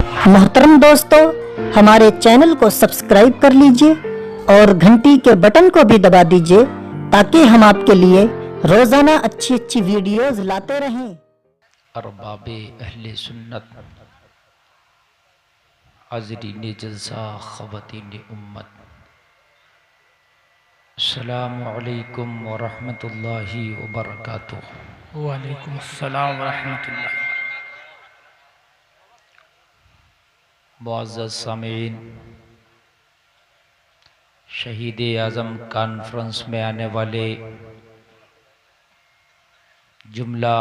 मोहतरम दोस्तों, हमारे चैनल को सब्सक्राइब कर लीजिए और घंटी के बटन को भी दबा दीजिए ताकि हम आपके लिए रोजाना अच्छी अच्छी वीडियोस लाते रहें। अरबाबे अहले सुन्नत, हाज़रीन जलसा, ख़वातीन उम्मत, अस्सलामु अलैकुम व रहमतुल्लाहि व बरकातुहू। वालेकुम अस्सलाम व रहमतुल्लाह। मुअज़्ज़ज़ सामीन, शहीद आज़म कॉन्फ्रेंस में आने वाले जुमला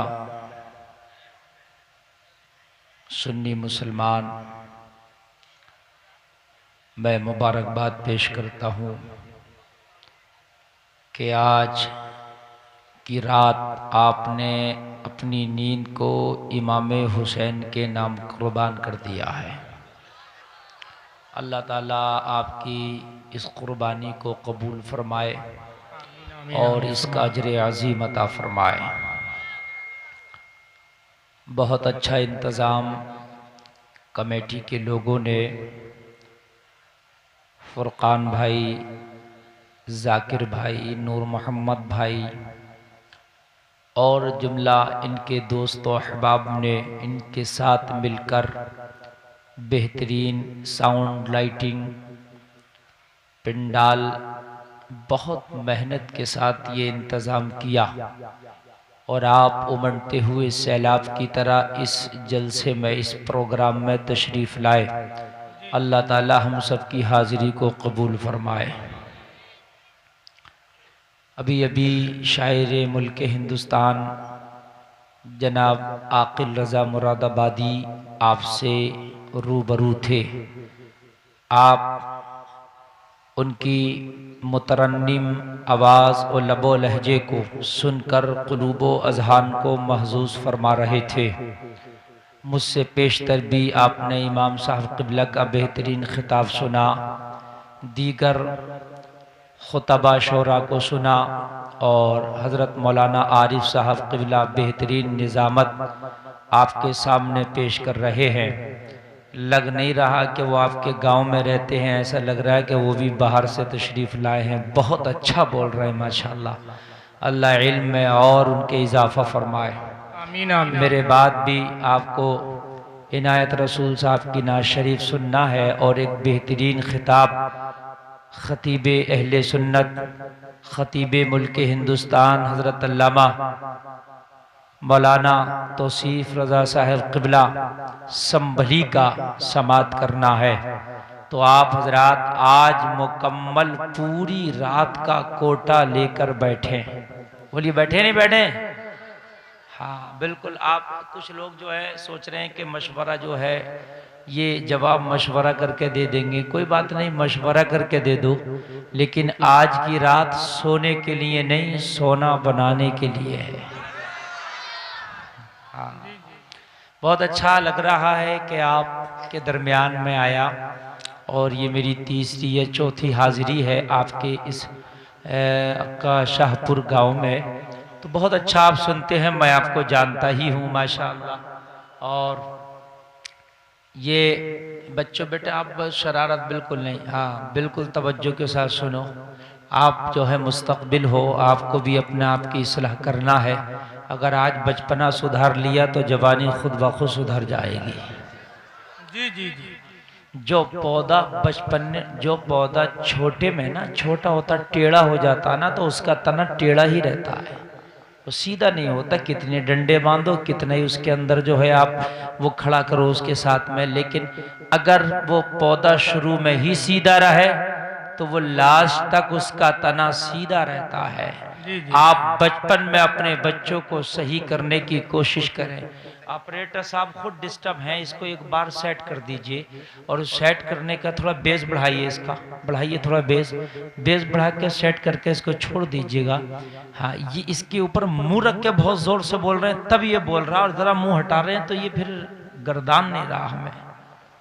सुन्नी मुसलमान, मैं मुबारकबाद पेश करता हूँ कि आज की रात आपने अपनी नींद को इमाम हुसैन के नाम कुर्बान कर दिया है। अल्लाह ताला आपकी इस कुर्बानी को कबूल फरमाए और इसका अजर अज़ीम अता फरमाए। बहुत अच्छा इंतज़ाम कमेटी के लोगों ने, फुरकान भाई, जाकिर भाई, नूर मोहम्मद भाई और जुमला इनके दोस्तों अहबाब ने इनके साथ मिलकर बेहतरीन साउंड, लाइटिंग, पंडाल, बहुत मेहनत के साथ ये इंतज़ाम किया और आप उमड़ते हुए सैलाब की तरह इस जलसे में, इस प्रोग्राम में तशरीफ़ लाए। अल्लाह ताला हम सब की हाज़िरी को कबूल फरमाए। अभी अभी शायर मुल्क हिंदुस्तान जनाब आकिल रज़ा मुरादाबादी आपसे रूबरू थे। आप उनकी मुतरन्निम आवाज़ और लबो लहजे को सुनकर क़ुलूबो अज़हान को महज़ूज़ फरमा रहे थे। मुझसे पेशतर भी आपने इमाम साहब क़िबला का बेहतरीन ख़िताब सुना, दीगर खुतबा शोरा को सुना और हज़रत मौलाना आरिफ साहब क़िबला बेहतरीन निज़ामत आपके सामने पेश कर रहे हैं। लग नहीं रहा कि वो आपके गांव में रहते हैं, ऐसा लग रहा है कि वो भी बाहर से तशरीफ़ लाए हैं। बहुत अच्छा बोल रहे हैं माशाअल्लाह। अल्लाह इल्म में और उनके इजाफ़ा फरमाए। आमीन आमीन। मेरे बाद भी आपको इनायत रसूल साहब की नात शरीफ सुनना है और एक बेहतरीन खिताब ख़तीब अहले सुन्नत, ख़तीब मुल्क हिंदुस्तान हज़रत अल्लामा मौलाना तौसीफ़ रज़ा साहब क़िबला संभली का समात करना है। तो आप हजरात आज मुकम्मल पूरी रात का कोटा लेकर बैठे। बोलिए बैठे नहीं बैठे? हाँ बिल्कुल। आप कुछ लोग जो है सोच रहे हैं कि मशवरा जो है ये जवाब मशवरा करके दे देंगे। कोई बात नहीं, मशवरा करके दे दो, लेकिन आज की रात सोने के लिए नहीं, सोना बनाने के लिए है। हाँ, बहुत अच्छा लग रहा है कि आपके दरमियान में आया और ये मेरी तीसरी या चौथी हाज़िरी है आपके इस का शाहपुर गांव में। तो बहुत अच्छा आप सुनते हैं, मैं आपको जानता ही हूँ माशाअल्लाह। और ये बच्चों बेटे आप शरारत बिल्कुल नहीं, हाँ बिल्कुल तवज्जो के साथ सुनो। आप जो है मुस्तक़बिल हो, आपको भी अपने आप की इस्लाह करना है। अगर आज बचपना सुधार लिया तो जवानी खुद ब खुद सुधर जाएगी। जी जी जी। जो पौधा जो पौधा छोटे में ना छोटा होता, टेढ़ा हो जाता ना, तो उसका तना टेढ़ा ही रहता है, वो सीधा नहीं होता। कितने डंडे बांधो, कितना ही उसके अंदर जो है आप वो खड़ा करो उसके साथ में, लेकिन अगर वो पौधा शुरू में ही सीधा रहे तो वो लास्ट तक उसका तना सीधा रहता है। आप बचपन में अपने बच्चों को सही करने की कोशिश करें। ऑपरेटर साहब खुद डिस्टर्ब हैं, इसको एक बार सेट कर दीजिए और सेट करने का थोड़ा बेस बढ़ाइए, इसका बढ़ाइए थोड़ा बेस बढ़ा के सेट करके इसको छोड़ दीजिएगा। हाँ, ये इसके ऊपर मुंह रख के बहुत जोर से बोल रहे हैं तब ये बोल रहा है, और ज़रा मुंह हटा रहे हैं तो ये फिर गर्दान नहीं रहा हमें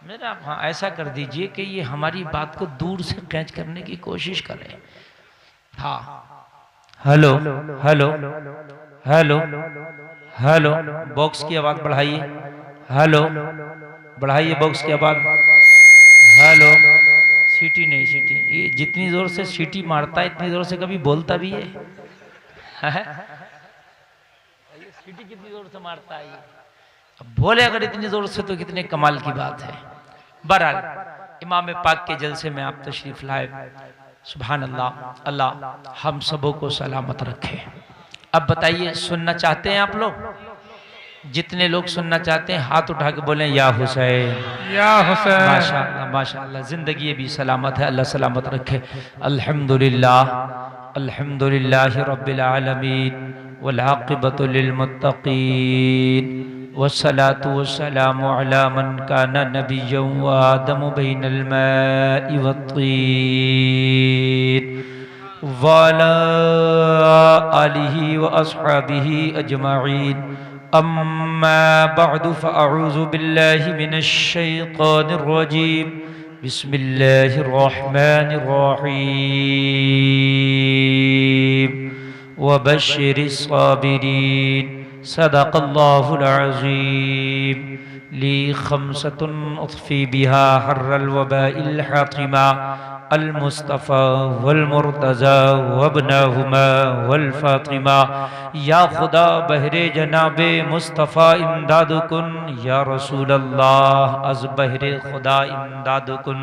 मेरा। हाँ, ऐसा कर दीजिए कि ये हमारी बात को दूर से कैच करने की कोशिश करें। हाँ, hello hello hello hello, box की आवाज़ बढ़ाइए। हेलो, बढ़ाइए बॉक्स की आवाज। हेलो। सीटी नहीं, सीटी ये जितनी जोर से सीटी मारता है इतनी जोर से कभी बोलता भी है? सीटी कितनी जोर से मारता है ये? अब बोले अगर इतनी जोर से तो कितने कमाल की बात है। बहरहाल इमाम पाक के जलसे में आप तशरीफ लाए, सुभान अल्लाह। अल्लाह हम सबों को सलामत रखे। अब बताइए, सुनना चाहते हैं आप लोग? जितने लोग सुनना चाहते हैं हाथ उठा के बोलें या हुसैन, या हुसैन। माशाअल्लाह माशाअल्लाह। जिंदगी भी सलामत है, अल्लाह सलामत रखे। अल्हम्दुलिल्लाह अल्हम्दुलिल्लाहि रब्बिल आलमीन वल आक़िबतु लिल मुत्तक़ीन वस्सलातु वस्सलामु अला मन काना नबिय्यन व आदमु बैनल माइ वत्तीन व अला आलिहि व अस्हाबिहि अजमईन। अम्मा बअदु फ़अऊज़ु बिल्लाहि मिनश शैतानिर रजीम। बिस्मिल्लाहिर रहमानिर रहीम। वबश्शिरिस साबिरीन। सदक़ल्लाहुल अज़ीम। ली खम्सतुन उत्फ़ी बिहा हर्रल वबाइल हातिमा अल मुस्तफ़ा वल मुर्तज़ा वब्नहुमा वल फ़ातिमा। या खुदा बहरे जनाबे मुस्तफ़ा इमदाद कुन, या रसूल अल्लाह अज़ बहरे खुदा इमदाद कुन।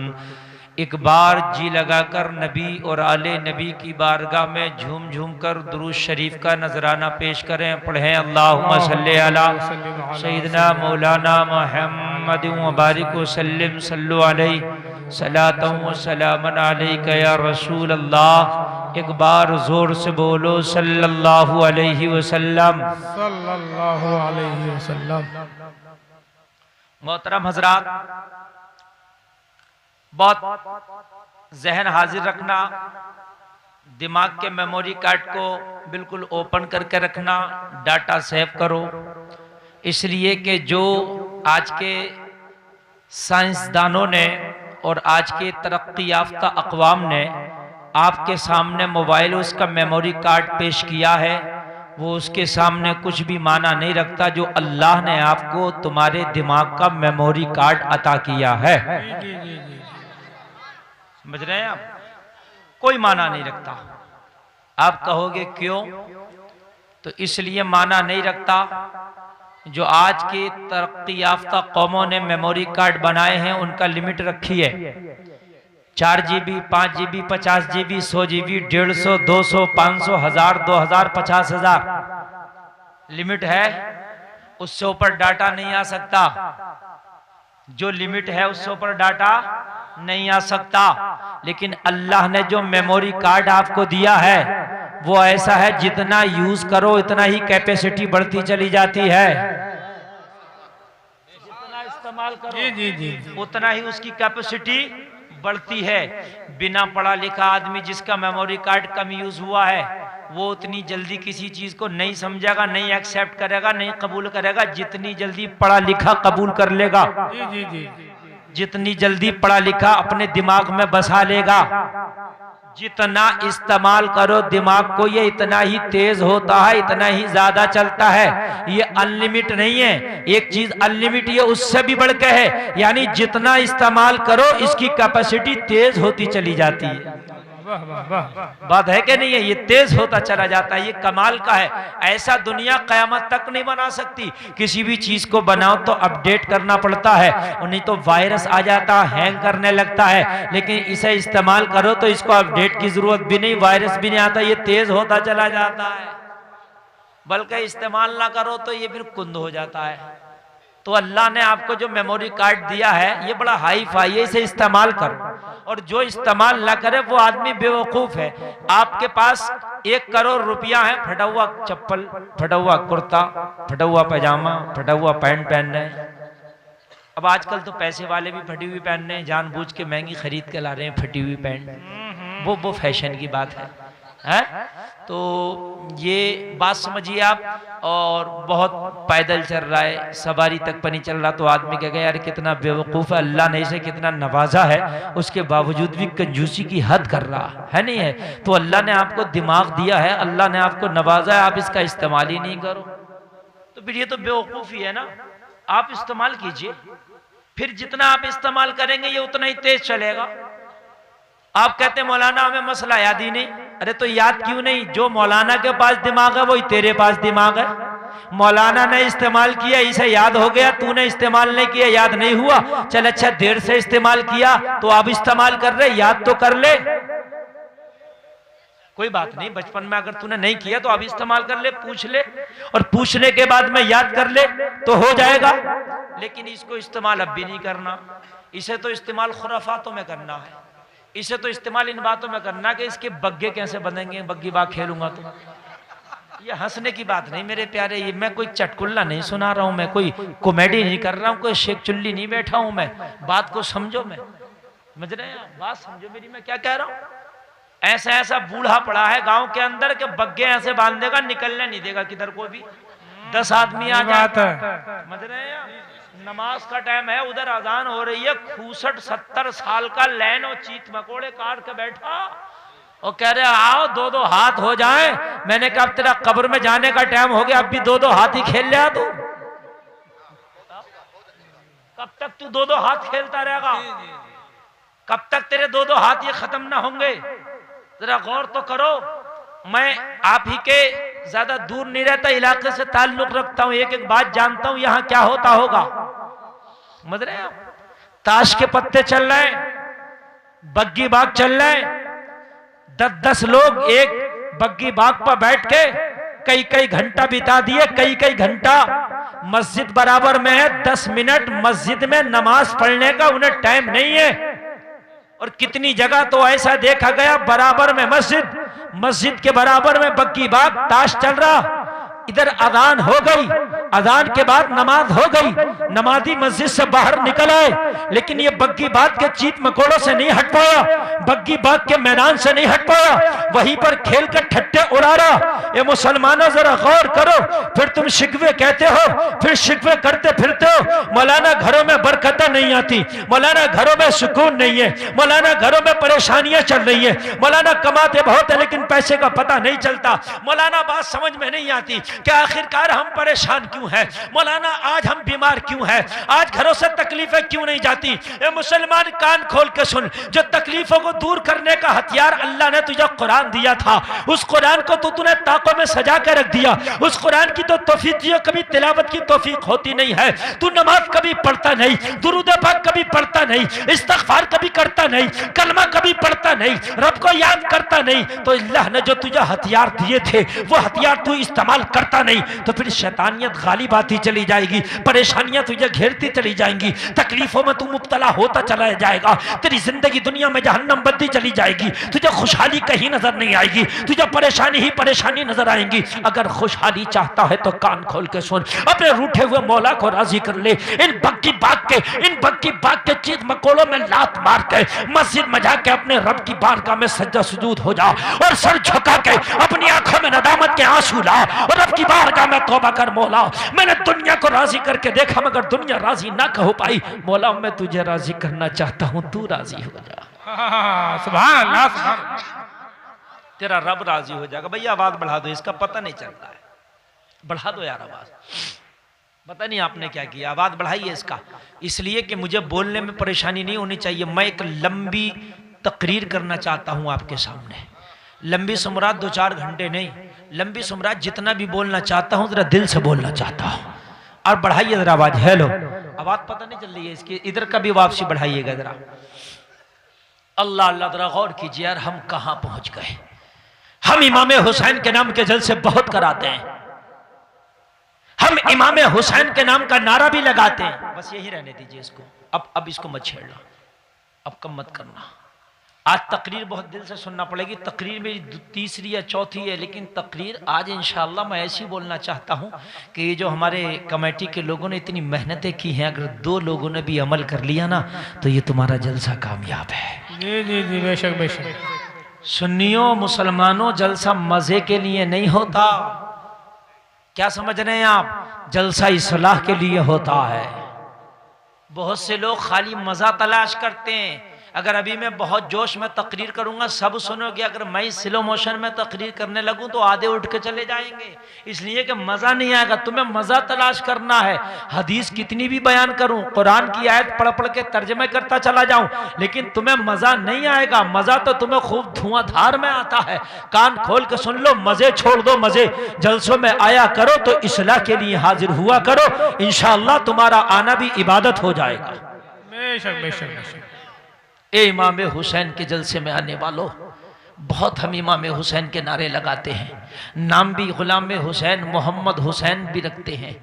एक बार जी लगाकर नबी और आले नबी की बारगाह में झूम झूम कर दुरूद शरीफ का नजराना पेश करें। पढ़ें अल्लाहुम्मा सल्ली अला सय्यिदना मौलाना मुहम्मद व बारिक व सल्लिम सल्लु अलैहि सलातन व सलामन अलैका या रसूल अल्लाह। एक बार जोर से बोलो सल्लल्लाहु अलैहि वसल्लम। सल्लल्लाहु अलैहि वसल्लम। मोहतरम हजरात, बहुत जहन हाजिर रखना, दिमाग के मेमोरी कार्ड को बिल्कुल ओपन करके रखना, डाटा सेव करो। इसलिए कि जो आज के साइंसदानों ने और आज के तरक्की याफ्ता अक़वाम ने आपके सामने मोबाइल उसका मेमोरी कार्ड पेश किया है, वो उसके सामने कुछ भी माना नहीं रखता। जो अल्लाह ने आपको तुम्हारे दिमाग का मेमोरी कार्ड अता किया है, समझ रहे हैं आप, कोई माना नहीं रखता। आप कहोगे क्यों? तो इसलिए माना नहीं रखता जो आज के तरक्की याफ्ता कौमों ने मेमोरी कार्ड बनाए हैं उनका लिमिट रखी है। 4 GB, 5 GB, 50 GB, 100 GB, 150, 200, 500, 1000, 2000, 50,000 limit है। उससे ऊपर डाटा नहीं आ सकता। जो लिमिट है उससे ऊपर डाटा नहीं आ सकता। लेकिन अल्लाह ने जो मेमोरी कार्ड आपको दिया है वो ऐसा है, जितना यूज करो इतना ही कैपेसिटी बढ़ती चली जाती है। जितना इस्तेमाल करो उतना ही उसकी कैपेसिटी बढ़ती है। बिना पढ़ा लिखा आदमी जिसका मेमोरी कार्ड कम यूज हुआ है वो उतनी जल्दी किसी चीज को नहीं समझेगा, नहीं एक्सेप्ट करेगा, नहीं कबूल करेगा जितनी जल्दी पढ़ा लिखा कबूल कर लेगा। जितनी जल्दी पढ़ा लिखा अपने दिमाग में बसा लेगा। जितना इस्तेमाल करो दिमाग को ये इतना ही तेज होता है, इतना ही ज्यादा चलता है। ये अनलिमिट नहीं है। एक चीज अनलिमिट ये उससे भी बढ़ के है, यानी जितना इस्तेमाल करो इसकी कैपेसिटी तेज होती चली जाती है। बात है कि नहीं है? ये तेज होता चला जाता है। ये कमाल का है। ऐसा दुनिया कयामत तक नहीं बना सकती। किसी भी चीज को बनाओ तो अपडेट करना पड़ता है, और नहीं तो वायरस आ जाता, हैंग करने लगता है। लेकिन इसे इस्तेमाल करो तो इसको अपडेट की जरूरत भी नहीं, वायरस भी नहीं आता, ये तेज होता चला जाता है। बल्कि इस्तेमाल ना करो तो ये फिर कुंद हो जाता है। तो अल्लाह ने आपको जो मेमोरी कार्ड दिया है ये बड़ा हाई फाई है, इसे इस्तेमाल करो। और जो इस्तेमाल ना करे वो आदमी बेवकूफ है। आपके पास 1 करोड़ रुपया है, फटा हुआ चप्पल, फटा हुआ कुर्ता, फटा हुआ पैजामा, फटा हुआ पैंट पहन रहे हैं। अब आजकल तो पैसे वाले भी फटी हुई पहन रहे हैं, जानबूझ के महंगी खरीद के ला रहे हैं फटी हुई पैंट। वो फैशन की बात है। तो ये बात समझिए आप। और बहुत पैदल चल रहा है, सवारी तक पर नहीं चल रहा, तो आदमी कहेगा यार कितना बेवकूफ़ है, अल्लाह ने इसे कितना नवाजा है, उसके बावजूद भी कंजूसी की हद कर रहा है। नहीं है? तो अल्लाह ने आपको दिमाग दिया है, अल्लाह ने आपको नवाजा है, आप इसका इस्तेमाल ही नहीं करो तो फिर ये तो बेवकूफ़ी है ना। आप इस्तेमाल कीजिए। फिर जितना आप इस्तेमाल करेंगे ये उतना ही तेज चलेगा। आप कहते हैं मौलाना हमें मसला याद ही नहीं। अरे तो याद क्यों नहीं? जो मौलाना के पास दिमाग है वही तेरे पास दिमाग है। मौलाना ने इस्तेमाल किया इसे याद हो गया, तूने इस्तेमाल नहीं किया याद नहीं हुआ। चल अच्छा देर से इस्तेमाल किया तो अब इस्तेमाल कर रहे, याद तो कर ले। कोई बात नहीं, बचपन में अगर तूने नहीं किया तो अब इस्तेमाल कर ले, पूछ ले, और पूछने के बाद में याद कर ले तो हो जाएगा। लेकिन इसको इस्तेमाल अब भी नहीं करना। इसे तो इस्तेमाल खुराफातों में करना है, इसे तो इस्तेमाल इन बातों में करना कि इसके बग्गे कैसे बनेंगे, बग्गी बाग खेलूंगा तो। ये हंसने की बात नहीं मेरे प्यारे, ये मैं कोई चटकुल्ला नहीं सुना रहा हूं, मैं कोई कॉमेडी नहीं कर रहा हूं, कोई शेख चुल्ली नहीं बैठा हूं मैं। बात को समझो, मैं समझ रहे हैं, बात समझो मेरी, मैं क्या कह रहा हूं। ऐसा ऐसा बूढ़ा पड़ा है गांव के अंदर के बग्गे ऐसे बांध देगा, निकलने नहीं देगा किधर को भी। 10 आदमी आ जाते हैं, समझ रहे हैं। नमाज का टाइम है, उधर अजान हो रही है, 65-70 साल का लैन और चीत मकोड़े काट के बैठा और कह रहे आओ 2-2 हाथ हो जाए। मैंने कहा अब तेरा कब्र में जाने का टाइम हो गया, अब भी 2-2 हाथ ही खेल लिया तू। कब तक तू 2-2 हाथ खेलता रहेगा? कब तक तेरे 2-2 हाथ ये खत्म ना होंगे? जरा गौर तो करो। मैं आप ही के ज्यादा दूर नहीं रहता इलाके से ताल्लुक रखता हूं, एक एक बात जानता हूं यहां क्या होता होगा। समझ रहे हैं? ताश के पत्ते चल रहे, बग्गी बाग चल रहे, 10-10 लोग एक बग्गी बाग पर बैठ के कई घंटा बिता दिए, कई घंटा। मस्जिद बराबर में है, 10 मिनट मस्जिद में नमाज पढ़ने का उन्हें टाइम नहीं है। और कितनी जगह तो ऐसा देखा गया बराबर में मस्जिद के बराबर में बग्गी बाग, ताश चल रहा। इधर अजान हो गई, अजान के बाद नमाज हो गई, नमाजी मस्जिद से बाहर निकल आए, लेकिन ये बग्गी बाग के चीत मकोड़ों से नहीं हट पाया, बग्गी बाग के मैदान से नहीं हट पाया, वहीं पर खेल कर ठट्टे उड़ा रहा। ये मुसलमानों जरा गौर करो, फिर तुम शिकवे कहते हो, फिर शिकवे करते फिरते हो। मौलाना घरों में बरकत नहीं आती, मौलाना घरों में सुकून नहीं है, मौलाना घरों में परेशानियां चल रही है, मौलाना कमाते बहुत है लेकिन पैसे का पता नहीं चलता। मौलाना बात समझ में नहीं आती कि आखिरकार हम परेशान क्यों हैं, मौलाना आज हम बीमार क्यों हैं, आज घरों से तकलीफें क्यों नहीं जाती। ए मुसलमान कान खोल के सुन, जो तकलीफों को दूर करने का हथियार अल्लाह ने तुझे कुरान दिया था, उस कुरान को तो तूने ताकों में सजा कर रख दिया। उस कुरान की तो तौफीक तुझे कभी तिलावत की तौफीक होती नहीं है, तू नमाज कभी पढ़ता नहीं, दुरूद पाक कभी पढ़ता नहीं, इस्तिग़फार कभी करता नहीं, कलमा कभी पढ़ता नहीं, रब को याद करता नहीं। तो अल्लाह ने जो तुझे हथियार दिए थे वो हथियार तू इस्तेमाल करता नहीं, तो फिर शैतानियत गालिब आती चली जाएगी, परेशानियां तुझे घेरती चली जाएंगी, तकलीफों में तू मुब्तला होता चला जाएगा, तेरी जिंदगी दुनिया में जहन्नम बनती चली जाएगी, तुझे खुशहाली कहीं नजर नहीं आएगी, तुझे परेशानी ही परेशानी नजर आएंगी। अगर खुशहाली चाहता है तो कान खोल के सुन, अपने रूठे हुए मौला को राजी कर ले। इन बग्गी बाग के चीज मकोड़ों में लात मार के मस्जिद में जाके अपने रब की बारगाह में सज्जा सुजूद हो जा और सर झुका के अपनी आंखों में नदामत के आंसू ला और रब की बारगाह में तौबा कर, मौला मैंने दुनिया को राजी करके देखा मगर दुनिया राजी ना हो पाई, मौला मैं तुझे राजी करना चाहता हूं, तू राजी हो जा। सुभान अल्लाह, तेरा रब राजी हो जाएगा। भैया आवाज बढ़ा दो, इसका पता नहीं चलता है, बढ़ा दो यार आवाज। पता नहीं आपने क्या किया, आवाज बढ़ाइए इसका, इसलिए कि मुझे बोलने में परेशानी नहीं होनी चाहिए। मैं एक लंबी तकरीर करना चाहता हूं आपके सामने, लंबी सुमरात 2-4 घंटे नहीं, लंबी सुमरात जितना भी बोलना चाहता हूं जरा दिल से बोलना चाहता हूं। और बढ़ाइए जरा आवाज, हेलो, आवाज पता नहीं चल रही है इसकी, इधर का भी वापसी बढ़ाइएगा जरा। अल्लाह अल्लाह, जरा गौर कीजिए यार, हम कहां पहुंच गए। हम इमाम हुसैन के नाम के जलसे बहुत कराते हैं, हम इमाम हुसैन के नाम का नारा भी लगाते हैं, बस यही रहने दीजिए इसको, अब इसको मत छेड़ना, अब कम मत करना। आज तकरीर बहुत दिल से सुनना पड़ेगी, तकरीर मेरी 3री या 4थी है, लेकिन तकरीर आज इंशाअल्लाह मैं ऐसी बोलना चाहता हूं कि ये जो हमारे कमेटी के लोगों ने इतनी मेहनतें की हैं, अगर 2 लोगों ने भी अमल कर लिया ना तो ये तुम्हारा जलसा कामयाब है। जी जी जी, बेशक बेशक। सुन्नियों मुसलमानों, जलसा मजे के लिए नहीं होता, क्या समझ रहे हैं आप, जलसा इस्लाह के लिए होता है। बहुत से लोग खाली मजा तलाश करते हैं, अगर अभी मैं बहुत जोश में तकरीर करूंगा सब सुनोगे, अगर मैं स्लो मोशन में तकरीर करने लगूं तो आधे उठ के चले जाएंगे, इसलिए कि मजा नहीं आएगा। तुम्हें मजा तलाश करना है। हदीस कितनी भी बयान करूं, कुरान की आयत पढ़ पढ़ के तर्जमे करता चला जाऊं, लेकिन तुम्हें मजा नहीं आएगा। मजा तो तुम्हें खूब धुआंधार में आता है। कान खोल के सुन लो, मजे छोड़ दो मजे। जलसों में आया करो तो इस्लाह के लिए हाजिर हुआ करो, इंशाअल्लाह तुम्हारा आना भी इबादत हो जाएगा। बेशक बेशक बेशक। ए इमाम हुसैन के जलसे में आने वालों, बहुत हम इमाम हुसैन के नारे लगाते हैं, नाम भी गुलाम हुसैन मोहम्मद हुसैन भी रखते हैं,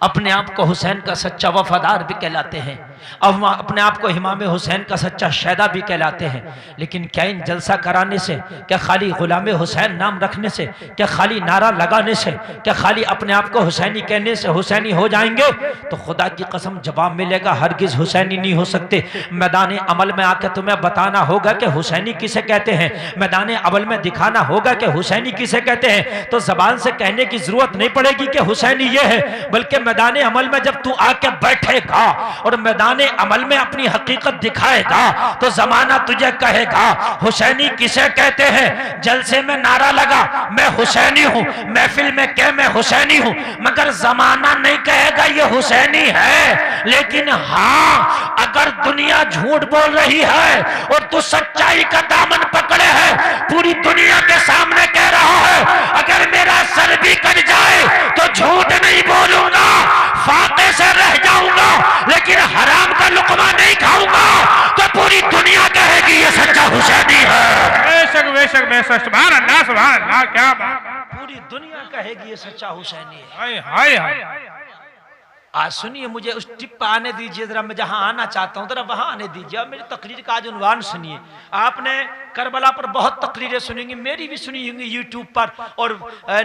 अपने आप को हुसैन का सच्चा वफादार भी कहलाते हैं, अब अपने आप को इमाम हुसैन का सच्चा शहदा भी कहलाते हैं। लेकिन क्या इन जलसा कराने से, क्या खाली गुलाम हुसैन नाम रखने से, क्या खाली नारा लगाने से, क्या खाली अपने आप को हुसैनी कहने से हुसैनी हो जाएंगे? तो खुदा की कसम जवाब मिलेगा, हरगिज हुसैनी नहीं हो सकते। मैदान अमल में आकर तुम्हें बताना होगा कि हुसैनी किसे कहते हैं, मैदान अमल में दिखाना होगा कि हुसैनी किसे कहते हैं। तो जबान से कहने की जरूरत नहीं पड़ेगी कि हुसैनी ये है, बल्कि मैदान अमल में जब तू आके बैठेगा और मैदान अमल में अपनी हकीकत दिखाएगा तो जमाना तुझे कहेगा हुसैनी किसे कहते हैं। जलसे में नारा लगा मैं हुसैनी हूं, महफिल में कह मैं हुसैनी हूं, मगर जमाना नहीं कहेगा ये हुसैनी है। लेकिन हाँ, अगर दुनिया झूठ बोल रही है और तू सच्चाई का दामन पकड़े है, पूरी दुनिया के सामने कह रहा है अगर मेरा सर भी कट जाए तो झूठ नहीं बोलूंगा, फाके से रह जाऊंगा, लेकिन हराम का लुकमा नहीं खाऊंगा, तो पूरी दुनिया कहेगी ये सच्चा हुसैनी है। बेशक बेशक बेशक। सुभान अल्लाह सुभान अल्लाह, क्या बात। पूरी दुनिया कहेगी ये सच्चा हुसैनी है। हाय हाय हाय। आज सुनिए, मुझे उस टिप पर आने दीजिए, जरा मैं जहां आना चाहता हूं जरा वहां आने दीजिए। अब मेरी तकरीर का आज उन्वान सुनिए। आपने करबला पर बहुत तकरीरें सुनेंगी, मेरी भी सुनी होंगी यूट्यूब पर और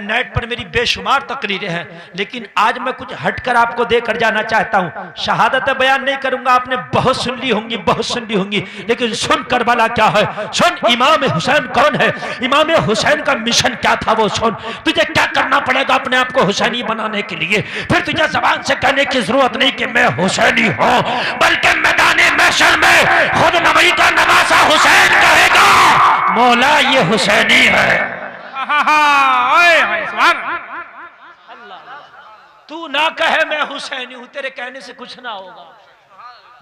नेट पर मेरी बेशुमार तकरीरें हैं, लेकिन आज मैं कुछ हटकर आपको देकर जाना चाहता हूं। शहादत बयान नहीं करूंगा, आपने बहुत सुन ली होंगी, बहुत सुन ली होंगी, लेकिन सुन करबला क्या है, सुन इमाम हुसैन कौन है, इमाम हुसैन का मिशन क्या था वो सुन। तुझे क्या करना पड़ेगा अपने आप को हुसैनी बनाने के लिए। फिर तुझे जबान से कहने की जरूरत नहीं कि मैं हुसैनी हूं, बल्कि मैदाने महशर में खुद नबी का नवासा हुसैन कहेगा मौला ये हुसैनी है। तू ना कहे मैं हुसैनी हूं, तेरे कहने से कुछ ना होगा।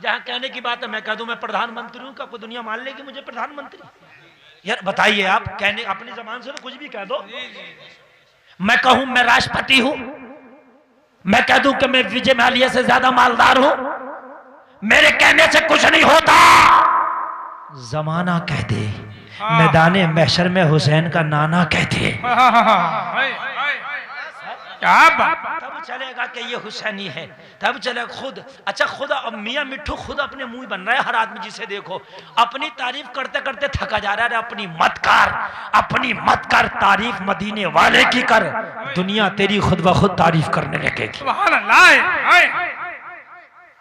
जहां कहने की बात है मैं कह दूं मैं प्रधानमंत्री हूं, क्या कोई दुनिया मान लेगी मुझे प्रधानमंत्री? यार बताइए, आप कहने अपनी जबान से तो कुछ भी कह दो। मैं कहूं मैं राष्ट्रपति हूं, मैं कह दूं कि मैं विजय माल्या से ज्यादा मालदार हूं, मेरे कहने से कुछ नहीं होता। जमाना कह दे, मैदाने महशर में हुसैन का नाना कहते, क्या बात। तब चलेगा कि ये हुसैनी है, तब चलेगा। खुद अच्छा, खुद अब मियां मिट्ठू खुद अपने मुंह बन रहा है। हर आदमी जिसे देखो अपनी तारीफ करते करते थका जा रहा है। अपनी मत कर, अपनी मत कर, तारीफ मदीने वाले की कर, दुनिया तेरी खुद ब खुद तारीफ करने लगेगी। सुभान अल्लाह।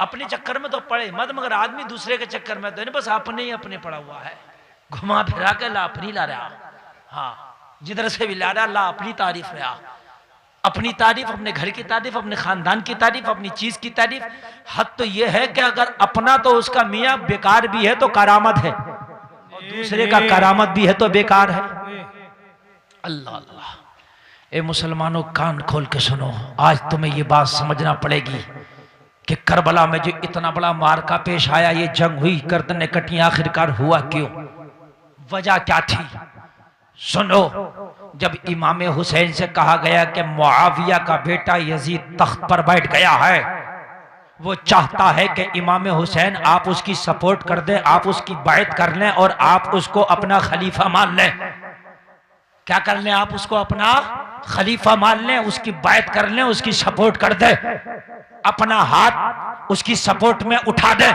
अपने चक्कर में तो पड़े मत, मगर आदमी दूसरे के चक्कर में तो नहीं, बस अपने ही अपने पड़ा हुआ है। घुमा फिरा के ला अपनी ला रहा, हाँ जिधर से भी ला रहा ला अपनी तारीफ रहा, अपनी तारीफ, अपने घर की तारीफ, अपने खानदान की तारीफ, अपनी चीज की तारीफ। हद तो यह है कि अगर अपना तो उसका मियाँ बेकार भी है तो करामत है, और दूसरे का करामत भी है तो बेकार है। अल्लाह अल्लाह। ए मुसलमानों, कान खोल के सुनो, आज तुम्हें ये बात समझना पड़ेगी कि करबला में जो इतना बड़ा मार्का पेश आया, ये जंग हुई, गर्दनें कटी, आखिरकार हुआ क्यों, वजह क्या थी? सुनो, जब इमाम हुसैन से कहा गया कि मुआविया का बेटा यजीद तख्त पर बैठ गया है, वो चाहता है कि इमाम हुसैन आप उसकी सपोर्ट कर दें, आप उसकी बायत कर लें और आप उसको अपना खलीफा मान लें। क्या कर लें? आप उसको अपना खलीफा मान लें, उसकी बायत कर लें, उसकी सपोर्ट कर दें, अपना हाथ उसकी सपोर्ट में उठा दे।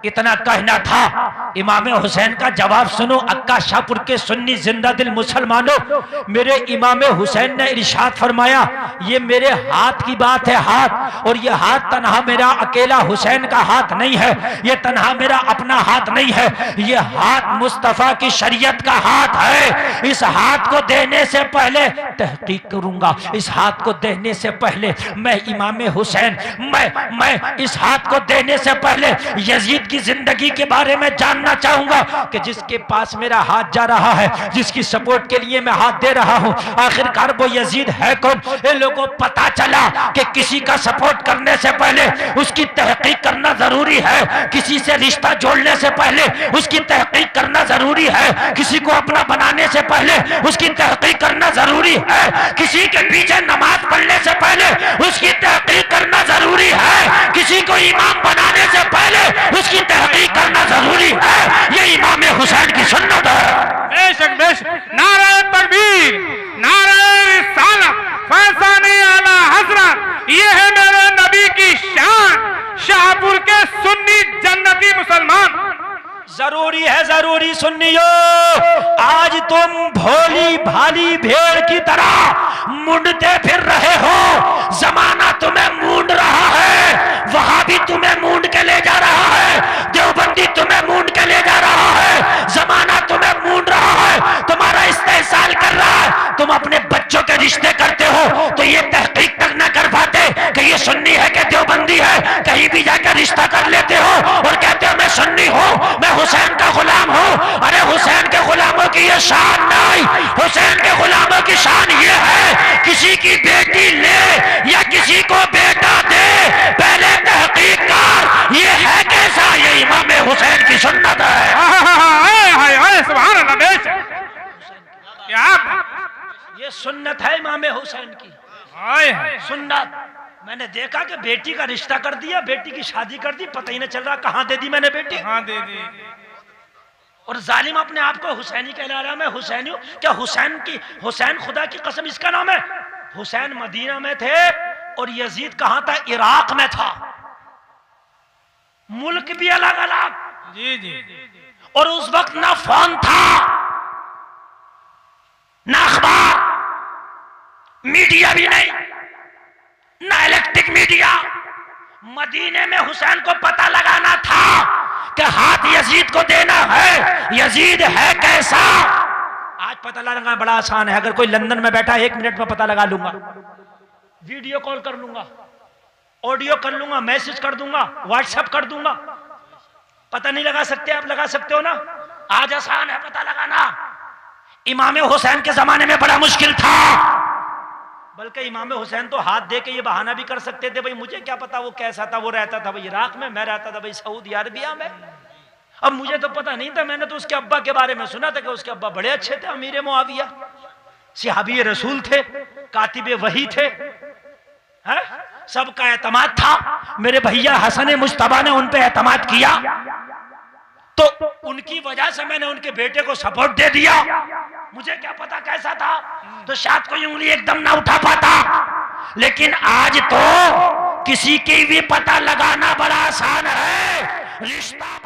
इतना कहना था। इमाम हुसैन का जवाब सुनो, अक्का शाहपुर के सुन्नी जिंदा दिल मुसलमानों, मेरे इमाम हुसैन ने इरशाद फरमाया, ये मेरे हाथ की बात है, हाथ, और ये हाथ तन्हा मेरा अकेला हुसैन का हाथ नहीं है, ये तन्हा मेरा अपना हाथ नहीं है, ये हाथ मुस्तफा की शरीयत का हाथ है। इस हाथ को देने से पहले तहकीक करूंगा, इस हाथ को देने से पहले मैं इमाम हुसैन, मैं इस हाथ को देने से पहले यजीद की जिंदगी के बारे में जानना जानना चाहूंगा कि जिसके पास मेरा हाथ जा रहा है, जिसकी सपोर्ट के लिए मैं हाथ दे रहा हूं, आखिरकार वो यजीद है कौन? इन लोगों को पता चला कि किसी का सपोर्ट करने से पहले उसकी तहकीक करना जरूरी है, किसी से रिश्ता जोड़ने से पहले उसकी तहकीक करना जरूरी है, किसी को अपना बनाने से पहले उसकी तहकीक करना जरूरी है, किसी के पीछे नमाज पढ़ने से पहले उसकी तहकीक करना जरूरी है, किसी को इमाम बनाने से पहले उसकी तहकीक करना जरूरी है। ये इमाम हुसैन की सुन्नत है। बेशक बेशक। नारे तकबीर, नारे रिसालत, फैज़ाने आला हजरत, ये है मेरे नबी की शान। शाहपुर के सुन्नी जन्नती मुसलमान। जरूरी है, जरूरी सुन्नियो, आज तुम भोली भाली भेड़ की तरह मुंडते फिर रहे हो। जमाना तुम्हें मूंड रहा है, वहां भी तुम्हें मूंड के ले जा रहा है, देवबंदी तुम्हें मूंड के ले जा रहा है, जमाना तुम्हें मूंड रहा है, तुम्हारा इस्तेहसाल कर रहा है। तुम अपने बच्चों के रिश्ते करते हो तो ये तहकीक तक न कर पाते कि ये सुन्नी है कि देवबंदी है, कहीं भी जाकर रिश्ता कर लेते हो और कहते हो मैं सुन्नी हूं, मैं हुसैन का गुलाम हूं। अरे हुसैन के गुलामों की ये शान नहीं, हुसैन के गुलामों की शान ये है किसी की बेटी ले या किसी को बेटा दे, पहले तहकीक कर ये है कैसा। ये इमाम हुसैन की सुन्नत है। सुभान अल्लाह। बेशक क्या ये सुन्नत है इमाम हुसैन की सुन्नत। मैंने देखा कि बेटी का रिश्ता कर दिया, बेटी की शादी कर दी, पता ही नहीं चल रहा कहां दे दी मैंने बेटी। हाँ दे दी। और जालिम अपने आप को हुसैनी कहला रहा, मैं हुसैनी हूं। क्या हुसैन खुदा की कसम इसका नाम है? हुसैन मदीना में थे और यजीद कहां था? इराक में था। मुल्क भी अलग अलग। जी जी। और उस वक्त ना फोन था, ना अखबार, मीडिया भी नहीं, ना इलेक्ट्रिक मीडिया। मदीने में हुसैन को पता लगाना था कि हाथ यजीद को देना है, यजीद है कैसा। आज पता लगाना बड़ा आसान है। अगर कोई लंदन में बैठा 1 मिनट में पता लगा लूंगा, वीडियो कॉल कर लूंगा, ऑडियो कर लूंगा, मैसेज कर दूंगा, व्हाट्सएप कर दूंगा। पता नहीं लगा सकते? आप लगा सकते हो ना। आज आसान है पता लगाना। इमाम हुसैन के जमाने में बड़ा मुश्किल था। बल्कि इमाम हुसैन तो हाथ दे के ये बहाना भी कर सकते थे, भाई मुझे क्या पता वो कैसा था, वो रहता था भाई इराक में, मैं रहता था भाई सऊदी अरबिया में। अब मुझे तो पता नहीं था, मैंने तो उसके अब्बा के बारे में सुना था कि उसके अब्बा बड़े अच्छे थे, अमीर मुआविया, सहाबी रसूल थे, कातिबे वही थे, है? सबका एतमाद था। मेरे भैया हसन मुश्तबा ने उन पे एतमाद किया तो उनकी वजह से मैंने उनके बेटे को सपोर्ट दे दिया। मुझे क्या पता कैसा था, तो शायद कोई उंगली एकदम ना उठा पाता। लेकिन आज तो किसी की भी पता लगाना बड़ा आसान है। रिश्ता